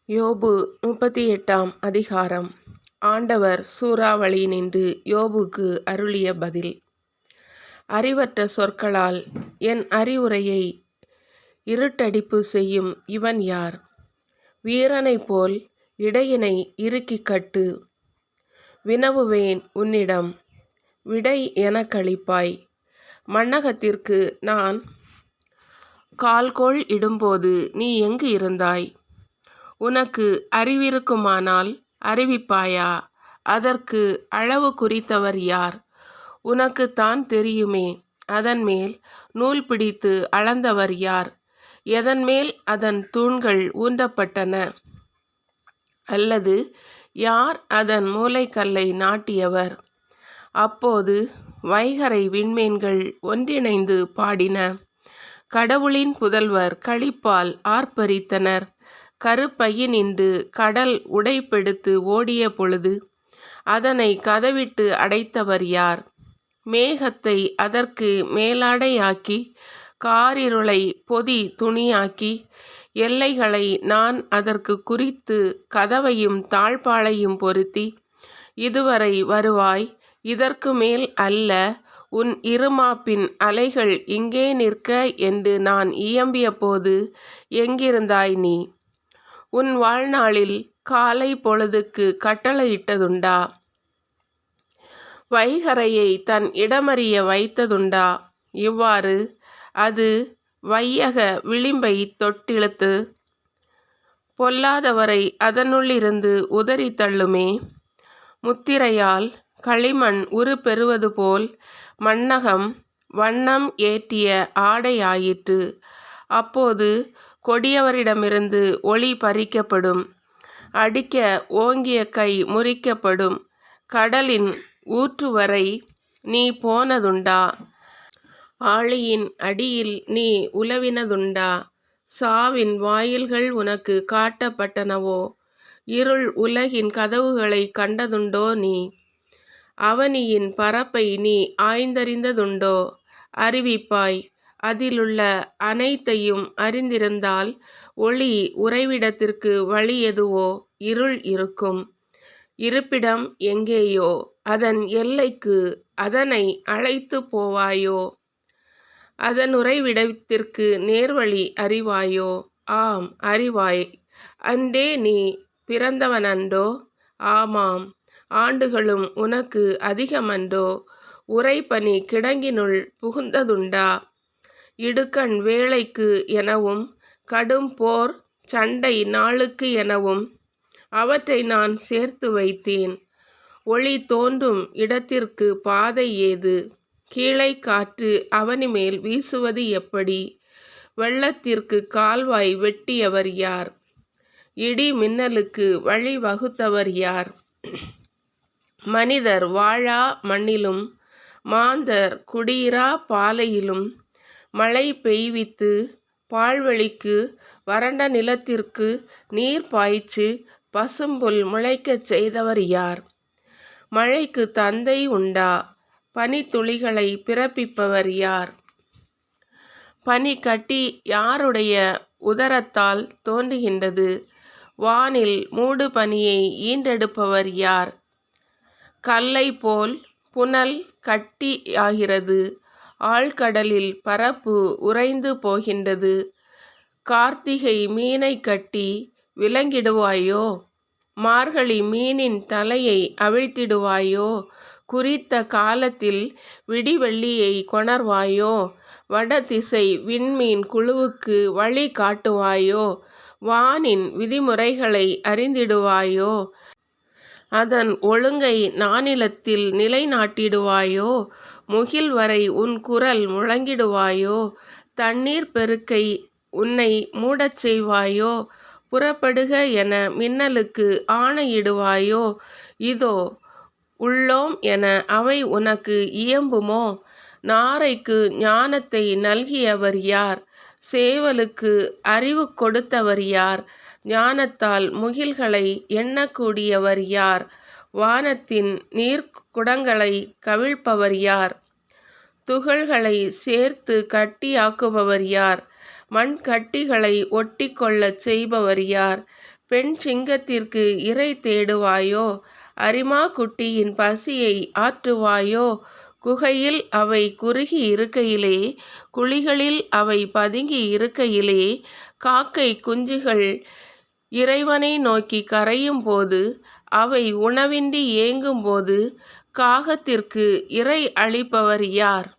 யோபு 38ஆம் அதிகாரம். ஆண்டவர் சூறாவளி நின்று யோபுக்கு அருளிய பதில். அறிவற்ற சொற்களால் என் அறிவுரையை இருட்டடிப்பு செய்யும் இவன் யார்? வீரனைப் போல் இடையினை இறுக்கிக் கட்டு. வினவுவேன் உன்னிடம், விடை எனக்களிப்பாய். மண்ணகத்திற்கு நான் கால்கோள் இடும்போது நீ எங்கு இருந்தாய்? உனக்கு அறிவிருக்குமானால் அறிவிப்பாயா? அதற்கு அளவு குறித்தவர் யார்? உனக்குத்தான் தெரியுமே. அதன்மேல் நூல் பிடித்து அளந்தவர் யார்? எதன்மேல் அதன் தூண்கள் ஊன்றப்பட்டன? அல்லது யார் அதன் மூலைக்கல்லை நாட்டியவர்? அப்போது வைகறை விண்மீன்கள் ஒன்றிணைந்து பாடின. கடவுளின் புதல்வர் களிப்பால் ஆர்ப்பரித்தனர். கருப்பையினின்று கடல் உடைப்பெடுத்து ஓடிய பொழுது அதனை கதவிட்டு அடைத்தவர் யார்? மேகத்தை அதற்கு மேலாடையாக்கி காரிருளை பொதி துணியாக்கி எல்லைகளை நான் அதற்கு குறித்து கதவையும் தாழ்பாளையும் பொருத்தி, இதுவரை வருவாய், இதற்கு மேல் அல்ல, உன் இருமாப்பின் அலைகள் இங்கே நிற்க என்று நான் இயம்பிய போது எங்கிருந்தாய் நீ? உன் வாழ்நாளில் காலை பொழுதுக்கு கட்டளையிட்டதுண்டா? வைகறையை தன் இடமறிய வைத்ததுண்டா? இவ்வாறு அது வையக விளிம்பை தொட்டிழுத்து பொல்லாதவரை அதனுள்ளிருந்து உதறி தள்ளுமே. முத்திரையால் களிமண் உரு பெறுவது போல் மண்ணகம் வண்ணம் ஏற்றிய ஆடையாயிற்று. அப்போது கொடியவரிடமிருந்து ஒளி பறிக்கப்படும். அடிக்க ஓங்கிய கை முறிக்கப்படும். கடலின் ஊற்றுவரை நீ போனதுண்டா? ஆழியின் அடியில் நீ உலவினதுண்டா? சாவின் வாயில்கள் உனக்கு காட்டப்பட்டனவோ? இருள் உலகின் கதவுகளை கண்டதுண்டோ நீ? அவனியின் பரப்பை நீ ஆய்ந்தறிந்ததுண்டோ? அறிவிப்பாய். அதிலுள்ள அனைத்தையும் அறிந்திருந்தால் ஒளி உறைவிடத்திற்கு வழி எதுவோ? இருள் இருக்கும் இருப்பிடம் எங்கேயோ? அதன் எல்லைக்கு அதனை அழைத்து போவாயோ? அதன் உறைவிடத்திற்கு நேர்வழி அறிவாயோ? ஆம், அறிவாய். அன்றே நீ பிறந்தவனன்றோ? ஆமாம், ஆண்டுகளும் உனக்கு அதிகமன்றோ? உறைபனி கிடங்கினுள் புகுந்ததுண்டா? இடுக்கண் வேளைக்கு எனவும் கடும் போர் சண்டை நாளுக்கு எனவும் அவற்றை நான் சேர்த்து வைத்தேன். ஒளி தோன்றும் இடத்திற்கு பாதை ஏது? கீழே காற்று அவனிமேல் வீசுவது எப்படி? வெள்ளத்திற்கு கால்வாய் வெட்டியவர் யார்? இடி மின்னலுக்கு வழி வகுத்தவர் யார்? மனிதர் வாழா மண்ணிலும் மாந்தர் குடியிரா பாலையிலும் மழை பெய்வித்து பால்வெளிக்கு வறண்ட நிலத்திற்கு நீர் பாய்ச்சு பசும்புல் முளைக்கச் செய்தவர் யார்? மழைக்கு தந்தை உண்டா? பனித்துளிகளை பிறப்பிப்பவர் யார்? பனிக்கட்டி யாருடைய உதரத்தால் தோன்றுகின்றது? வானில் மூடு பனியை ஈன்றெடுப்பவர் யார்? கல்லை போல் புனல் கட்டியாகிறது. ஆழ்கடலில் பரப்பு உறைந்து போகின்றது. கார்த்திகை மீனை கட்டி விலங்கிடுவாயோ? மார்கழி மீனின் தலையை அவிழ்த்திடுவாயோ? குறித்த காலத்தில் விடிவெள்ளியை கொணர்வாயோ? வடதிசை விண்மீன் குழுவுக்கு வழி காட்டுவாயோ? வானின் விதிமுறைகளை அறிந்திடுவாயோ? அதன் ஒழுங்கை நானிலத்தில் நிலைநாட்டிடுவாயோ? முகில் வரை உன் குரல் முழங்கிடுவாயோ? தண்ணீர் பெருக்கை உன்னை மூடச் செய்வாயோ? புறப்படுக என மின்னலுக்கு ஆணையிடுவாயோ? இதோ உள்ளோம் என அவை உனக்கு இயம்புமோ? நாரைக்கு ஞானத்தை நல்கியவர் யார்? சேவலுக்கு அறிவு கொடுத்தவர் யார்? ஞானத்தால் முகில்களை எண்ணக்கூடியவர் யார்? வானத்தின் நீர்க்குடங்களை கவிழ்ப்பவர் யார்? துகள்களை சேர்த்து கட்டியாக்குபவர் யார்? மண்கட்டிகளை ஒட்டி கொள்ளச் செய்பவர் யார்? பெண் சிங்கத்திற்கு இரை தேடுவாயோ? அரிமா குட்டியின் பசியை ஆற்றுவாயோ? குகையில் அவை குறுகி இருக்கையிலே, குழிகளில் அவை பதுங்கி இருக்கையிலே, காக்கை குஞ்சுகள் இறைவனை நோக்கி கரையும் போது, அவை உணவின்றி ஏங்கும்போது, காகத்திற்கு இரை அளிப்பவர் யார்?